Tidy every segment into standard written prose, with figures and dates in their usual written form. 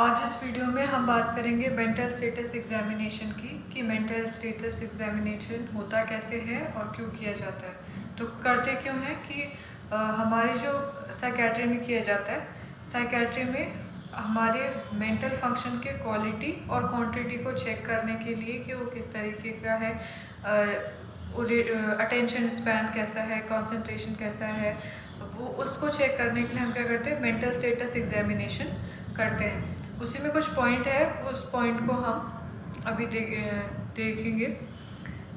आज इस वीडियो में हम बात करेंगे मेंटल स्टेटस एग्जामिनेशन की कि मेंटल स्टेटस एग्जामिनेशन होता कैसे है और क्यों किया जाता है। तो करते क्यों है कि हमारे जो साइकेट्री में किया जाता है, साइकेट्री में हमारे मेंटल फंक्शन के क्वालिटी और क्वांटिटी को चेक करने के लिए कि वो किस तरीके का है, अटेंशन स्पैन कैसा है, कंसंट्रेशन कैसा है, वो उसको चेक करने के लिए हम क्या करते हैं, मेंटल स्टेटस एग्जामिनेशन करते हैं। उसी में कुछ पॉइंट है, उस पॉइंट को हम अभी देखेंगे।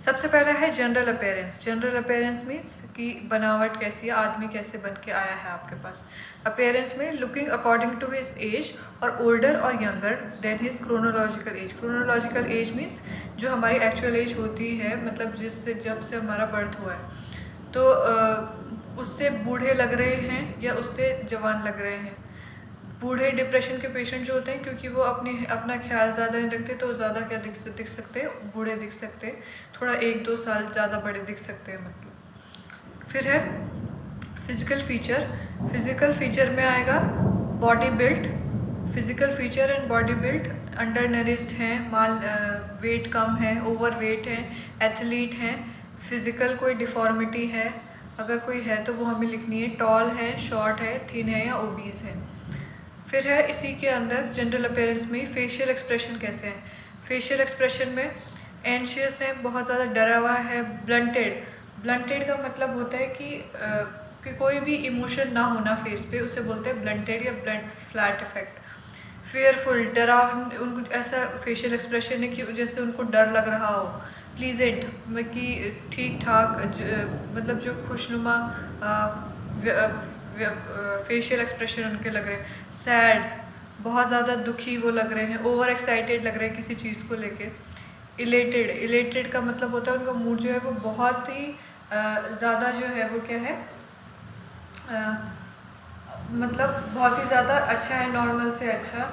सबसे पहला है general appearance. General appearance means कि बनावट कैसी है, आदमी कैसे बन के आया है आपके पास। अपेयरेंस में looking according to his age और ओल्डर और younger than his chronological age. Chronological age means जो हमारी एक्चुअल एज होती है, मतलब जिससे जब से हमारा बर्थ हुआ है, तो उससे बूढ़े लग रहे हैं या उससे जवान लग रहे हैं। बूढ़े डिप्रेशन के पेशेंट जो होते हैं, क्योंकि वो अपना ख्याल ज़्यादा नहीं रखते, तो ज़्यादा क्या दिख सकते हैं, बूढ़े दिख सकते हैं, थोड़ा 1-2 साल ज़्यादा बड़े दिख सकते हैं मतलब। फिर है फिज़िकल फीचर। फिज़िकल फीचर में आएगा body build. Physical feature and body build, under nourished हैं, वेट कम है, ओवर वेट है, एथलीट हैं, फिज़िकल कोई डिफॉर्मिटी है, अगर कोई है तो वो हमें लिखनी है, टॉल है, शॉर्ट है, थिन है या ओबीस है। फिर है इसी के अंदर जनरल अपीयरेंस में फेशियल एक्सप्रेशन कैसे हैं। फेशियल एक्सप्रेशन में एंशियस है, बहुत ज़्यादा डरा हुआ है, ब्लंटेड। ब्लंटेड का मतलब होता है कि कोई भी इमोशन ना होना फेस पे, उसे बोलते हैं ब्लंटेड या ब्लंट फ्लैट इफेक्ट। फेयरफुल, डरा, उनको ऐसा फेशियल एक्सप्रेशन है कि जैसे उनको डर लग रहा हो। प्लीजेंट कि ठीक ठाक, मतलब जो खुशनुमा फेशियल एक्सप्रेशन उनके लग रहे हैं। सैड, बहुत ज़्यादा दुखी वो लग रहे हैं, ओवर एक्साइटेड लग रहे हैं किसी चीज़ को लेके। इलेटेड, इलेटेड का मतलब होता है उनका मूड जो है वो बहुत ही ज़्यादा जो है वो क्या है, मतलब बहुत ही ज़्यादा अच्छा है, नॉर्मल से अच्छा,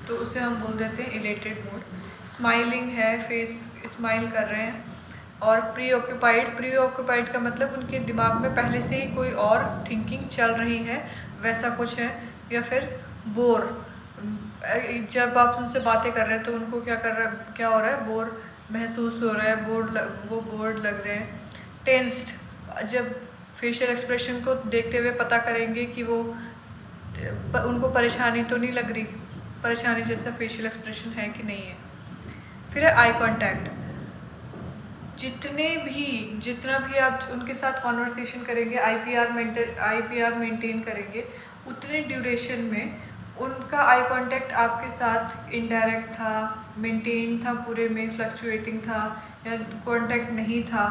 तो उसे हम बोल देते हैं इलेटेड मूड। स्माइलिंग है, फेस स्माइल कर रहे हैं। और प्री ऑक्यूपाइड, प्री ऑक्यूपाइड का मतलब उनके दिमाग में पहले से ही कोई और थिंकिंग चल रही है, वैसा कुछ है। या फिर बोर, जब आप उनसे बातें कर रहे हैं तो उनको क्या हो रहा है, बोर महसूस हो रहा है, वो बोर्ड लग रहे हैं। टेंस्ड, जब फेशियल एक्सप्रेशन को देखते हुए पता करेंगे कि वो उनको परेशानी तो नहीं लग रही, परेशानी जैसा फेशियल एक्सप्रेशन है कि नहीं है। फिर है आई कांटेक्ट। जितना भी आप उनके साथ कॉन्वर्सेशन करेंगे, आईपीआर मेंटेन करेंगे, उतने ड्यूरेशन में उनका आई कांटेक्ट आपके साथ इनडायरेक्ट था, मेंटेन था, पूरे में फ्लक्चुएटिंग था या कांटेक्ट नहीं था,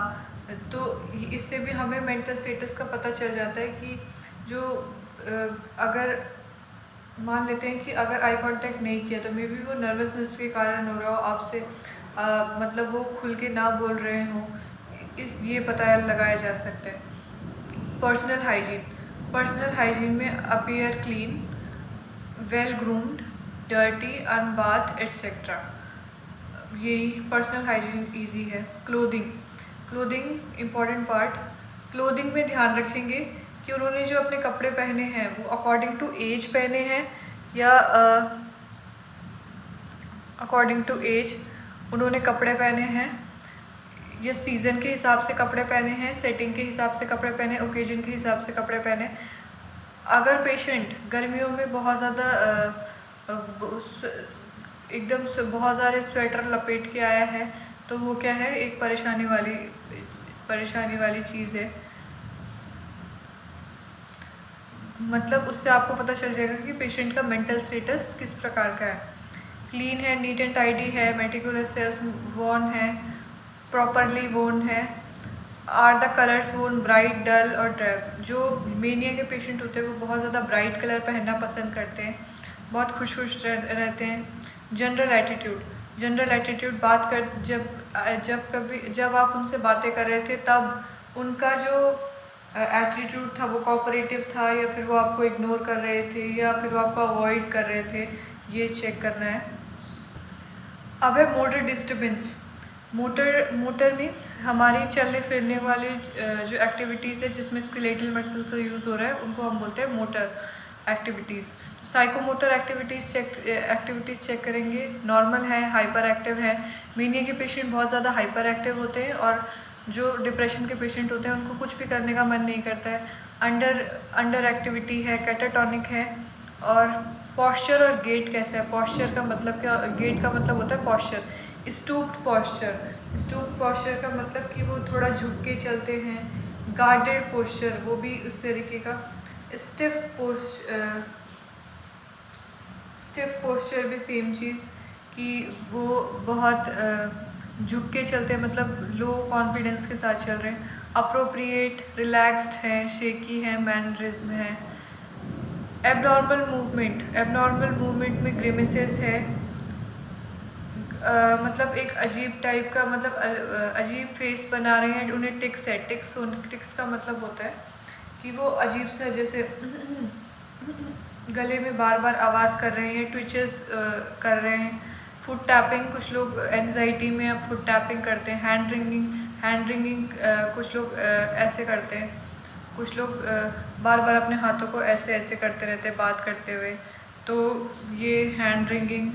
तो इससे भी हमें मेंटल स्टेटस का पता चल जाता है कि जो अगर मान लेते हैं कि अगर आई कांटेक्ट नहीं किया तो मे बी वो नर्वसनेस के कारण हो रहा हो आपसे, मतलब वो खुल के ना बोल रहे हों, ये पता लगाया जा सकता है। पर्सनल हाइजीन, पर्सनल हाइजीन में appear clean, well groomed, dirty, unbathed etcetera, यही पर्सनल हाइजीन ईजी है। Clothing, clothing important part. Clothing में ध्यान रखेंगे कि उन्होंने जो अपने कपड़े पहने हैं वो अकॉर्डिंग टू एज पहने हैं या अकॉर्डिंग टू एज उन्होंने कपड़े पहने हैं, या सीज़न के हिसाब से कपड़े पहने हैं, सेटिंग के हिसाब से कपड़े पहने, ओकेजन के हिसाब से कपड़े पहने। अगर पेशेंट गर्मियों में बहुत ज़्यादा एकदम से बहुत सारे स्वेटर लपेट के आया है तो वो क्या है, एक परेशानी वाली चीज़ है। मतलब उससे आपको पता चल जाएगा कि पेशेंट का मेंटल स्टेटस किस प्रकार का है। क्लीन है, नीट एंड टाइडी है, मेटिकुलस है, वॉर्न है, प्रॉपरली वोन है। आर द कलर्स वोन ब्राइट, डल और डार्क। जो मेनिया के पेशेंट होते हैं वो बहुत ज़्यादा ब्राइट कलर पहनना पसंद करते हैं, बहुत खुश रहते हैं। जनरल एटीट्यूड, जनरल एटीट्यूड बात कर जब आप उनसे बातें कर रहे थे तब उनका जो एटीट्यूड था वो कोऑपरेटिव था या फिर वो आपको इग्नोर कर रहे थे या फिर वो आपको अवॉइड कर रहे थे, ये चेक करना है। अब है मोटर डिस्टर्बेंस। मोटर मीन्स हमारी चलने फिरने वाली जो एक्टिविटीज़ है जिसमें स्केलेटल मसल्स का यूज़ हो रहा है, उनको हम बोलते हैं motor. Activities. Psychomotor activities check करेंगे, नॉर्मल है, हाइपर एक्टिव है। मेनिया के पेशेंट बहुत ज़्यादा हाइपर एक्टिव होते हैं और जो डिप्रेशन के पेशेंट होते हैं उनको कुछ भी करने का मन नहीं करता है। अंडर एक्टिविटी है, कैटाटोनिक है। और पॉस्चर और गेट कैसा है? पॉस्चर का मतलब क्या? गेट का मतलब होता है posture, stooped posture. Stooped posture का मतलब कि वो थोड़ा झुक के चलते हैं। गार्डेड पोस्चर, वो भी उस तरीके का। स्टिफ पोस्चर भी सेम चीज़ कि वो बहुत झुक के चलते हैं, मतलब लो कॉन्फिडेंस के साथ चल रहे हैं। अप्रोप्रिएट, रिलैक्स्ड है, शेकी है, मैनरिज्म है। एबनॉर्मल मूवमेंट में ग्रिमेसेस है। मतलब एक अजीब टाइप का, मतलब अजीब फेस बना रहे हैं। उन्हें टिक्स है। टिक्स का मतलब होता है कि वो अजीब सा जैसे गले में बार बार आवाज़ कर रहे हैं, ट्विचेस कर रहे हैं। फुट टैपिंग, कुछ लोग एनजाइटी में अब फुट टैपिंग करते हैं। हैंड रिंगिंग कुछ लोग ऐसे करते हैं। कुछ लोग बार बार अपने हाथों को ऐसे ऐसे करते रहते हैं बात करते हुए, तो ये हैंड रिंगिंग।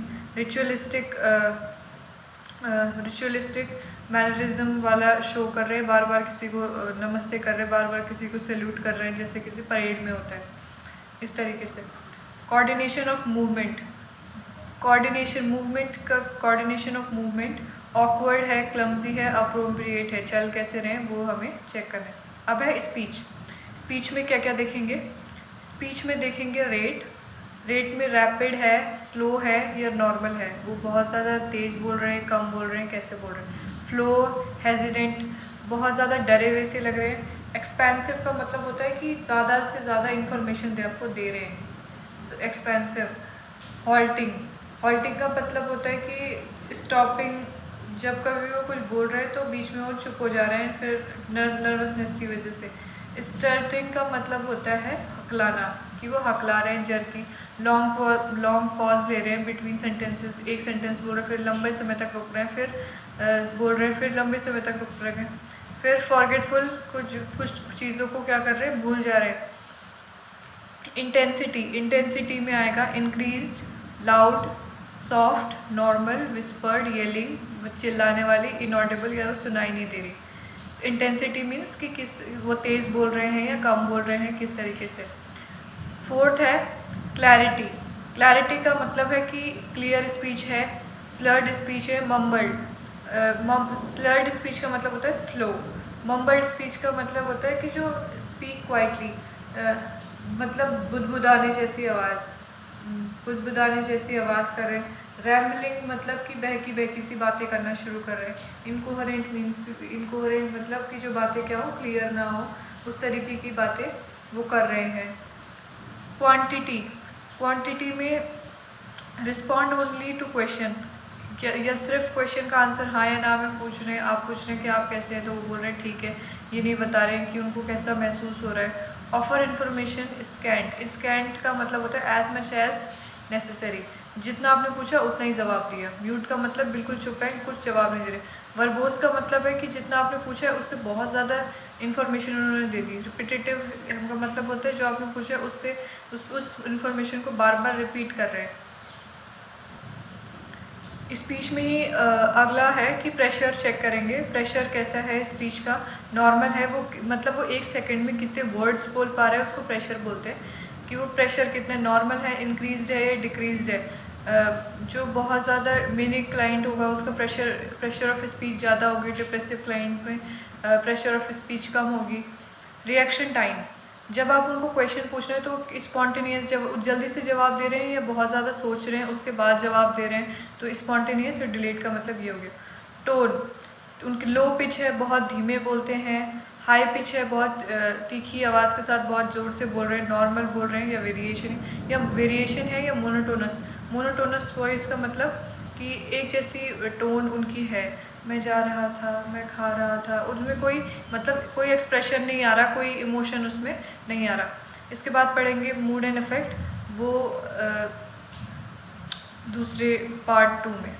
रिचुअलिस्टिक मैनरिज्म वाला शो कर रहे हैं, बार बार किसी को नमस्ते कर रहे हैं, बार बार किसी को सैल्यूट कर रहे हैं जैसे किसी परेड में होता है, इस तरीके से। कोऑर्डिनेशन ऑफ मूवमेंट ऑकवर्ड है, क्लमजी है, अप्रोप्रिएट है, चल कैसे रहें वो हमें चेक करना है। अब है स्पीच में क्या क्या देखेंगे? स्पीच में देखेंगे रेट में रैपिड है, स्लो है या नॉर्मल है। वो बहुत ज़्यादा तेज़ बोल रहे हैं, कम बोल रहे हैं, कैसे बोल रहे हैं। फ्लो, हेजिडेंट, बहुत ज़्यादा डरे हुए से लग रहे हैं। एक्सपेंसिव का मतलब होता है कि ज़्यादा से ज़्यादा इन्फॉर्मेशन आपको दे रहे हैं, एक्सपेंसिव। हॉल्टिंग का मतलब होता है कि स्टॉपिंग, जब कभी वो कुछ बोल रहे हैं तो बीच में वो चुप हो जा रहे हैं, फिर नर्वसनेस की वजह से। स्टर्टिंग का मतलब होता है हकलाना, कि वो हकला रहे हैं, जर्किंग। लॉन्ग पॉज ले रहे हैं बिटवीन सेंटेंसेस। एक सेंटेंस बोल रहे हैं, फिर लंबे समय तक रुक रहे हैं, फिर बोल रहे हैं, फिर लंबे समय तक रुक रहे हैं। फिर फॉरगेटफुल, कुछ चीज़ों को क्या कर रहे हैं, भूल जा रहे हैं। इंटेंसिटी में आएगा increased, loud, soft, normal, whispered, yelling, चिल्लाने वाली, इनऑडिबल या सुनाई नहीं दे रही। इंटेंसिटी मीन्स कि किस वो तेज़ बोल रहे हैं या कम बोल रहे हैं, किस तरीके से। फोर्थ है क्लैरिटी का मतलब है कि क्लियर स्पीच है। स्लर्ड स्पीच है, मम्बल्ड। स्लर्ड स्पीच का मतलब होता है स्लो। मम्बल्ड स्पीच का मतलब होता है कि जो स्पीक क्वाइटली, मतलब बुदबुदाने जैसी आवाज़ कर रहे हैं। रैम्बलिंग मतलब कि बहकी सी बातें करना शुरू कर रहे हैं। इनकोहेरेंट मतलब कि जो बातें क्या हो, क्लियर ना हो, उस तरीके की बातें वो कर रहे हैं। क्वांटिटी में रिस्पॉन्ड ओनली टू क्वेश्चन, या सिर्फ क्वेश्चन का आंसर हाँ या ना में पूछ रहे हैं। आप पूछ रहे हैं कि आप कैसे हैं, तो वो बोल रहे हैं ठीक है। ये नहीं बता रहे हैं कि उनको कैसा महसूस हो रहा है। ऑफर इन्फॉर्मेशन स्कैंट का मतलब होता है एज मच एज नेसेसरी, जितना आपने पूछा उतना ही जवाब दिया। म्यूट का मतलब बिल्कुल चुप है, कुछ जवाब नहीं दे रहे। वर्बोस का मतलब है कि जितना आपने पूछा है उससे बहुत ज़्यादा इन्फॉर्मेशन उन्होंने दे दी। रिपीटेटिव का मतलब होता है जो आपने पूछा है उससे उस इन्फॉर्मेशन को बार बार रिपीट कर रहे हैं। स्पीच में ही अगला है कि प्रेशर चेक करेंगे। प्रेशर कैसा है स्पीच का? नॉर्मल है, वो मतलब वो 1 सेकंड में कितने वर्ड्स बोल पा रहे हैं उसको प्रेशर बोलते हैं। कि वो प्रेशर कितना नॉर्मल है, इंक्रीज्ड है या डिक्रीज्ड है। जो बहुत ज़्यादा मेनिक क्लाइंट होगा उसका प्रेशर ऑफ स्पीच ज़्यादा होगी। डिप्रेसिव क्लाइंट में प्रेशर ऑफ स्पीच कम होगी। रिएक्शन टाइम, जब आप उनको क्वेश्चन पूछ रहे हैं तो स्पॉन्टेनियस जल्दी से जवाब दे रहे हैं या बहुत ज़्यादा सोच रहे हैं उसके बाद जवाब दे रहे हैं, तो स्पॉन्टेनियस और डिलेट का मतलब ये हो गया। टोन, उनकी लो पिच है, बहुत धीमे बोलते हैं। हाई पिच है, बहुत तीखी आवाज़ के साथ बहुत ज़ोर से बोल रहे हैं। नॉर्मल बोल रहे हैं या वेरिएशन है या मोनोटोनस वॉइस का मतलब कि एक जैसी टोन उनकी है। मैं जा रहा था, मैं खा रहा था, उनमें कोई एक्सप्रेशन नहीं आ रहा, कोई इमोशन उसमें नहीं आ रहा। इसके बाद पढ़ेंगे मूड एंड इफेक्ट, वो दूसरे पार्ट 2 में।